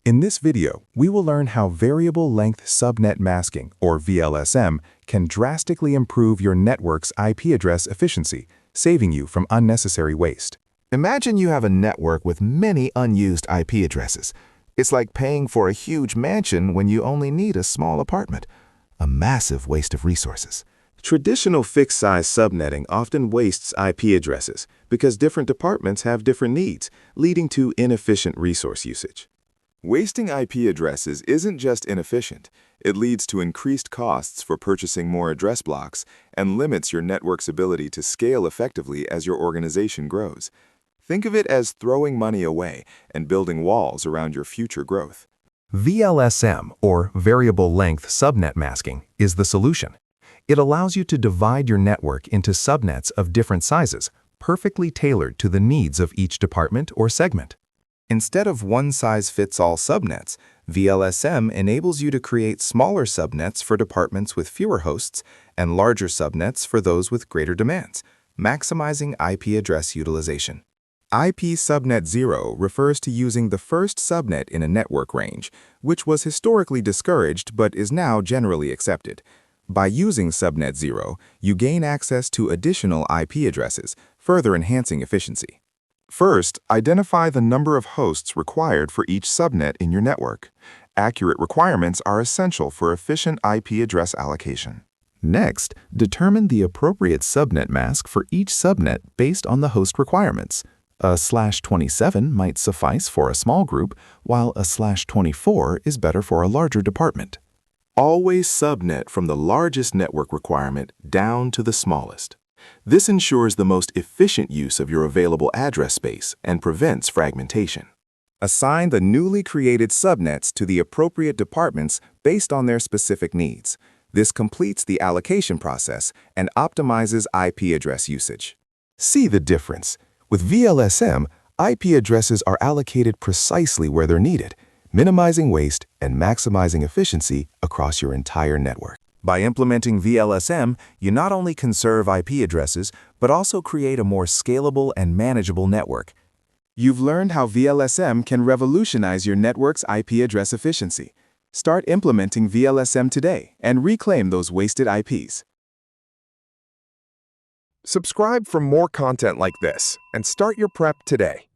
In this video, we will learn how Variable Length Subnet Masking, or VLSM, can drastically improve your network's IP address efficiency, saving you from unnecessary waste. Imagine you have a network with many unused IP addresses. It's like paying for a huge mansion when you only need a small apartment. A massive waste of resources. Traditional fixed-size subnetting often wastes IP addresses because different departments have different needs, leading to inefficient resource usage. Wasting IP addresses isn't just inefficient, it leads to increased costs for purchasing more address blocks and limits your network's ability to scale effectively as your organization grows. Think of it as throwing money away and building walls around your future growth. VLSM, or Variable Length Subnet Masking, is the solution. It allows you to divide your network into subnets of different sizes, perfectly tailored to the needs of each department or segment. Instead of one-size-fits-all subnets, VLSM enables you to create smaller subnets for departments with fewer hosts and larger subnets for those with greater demands, maximizing IP address utilization. IP Subnet Zero refers to using the first subnet in a network range, which was historically discouraged but is now generally accepted. By using Subnet Zero, you gain access to additional IP addresses, further enhancing efficiency. First, identify the number of hosts required for each subnet in your network. Accurate requirements are essential for efficient IP address allocation. Next, determine the appropriate subnet mask for each subnet based on the host requirements. A /27 might suffice for a small group, while a /24 is better for a larger department. Always subnet from the largest network requirement down to the smallest. This ensures the most efficient use of your available address space and prevents fragmentation. Assign the newly created subnets to the appropriate departments based on their specific needs. This completes the allocation process and optimizes IP address usage. See the difference. With VLSM, IP addresses are allocated precisely where they're needed, minimizing waste and maximizing efficiency across your entire network. By implementing VLSM, you not only conserve IP addresses, but also create a more scalable and manageable network. You've learned how VLSM can revolutionize your network's IP address efficiency. Start implementing VLSM today and reclaim those wasted IPs. Subscribe for more content like this and start your prep today.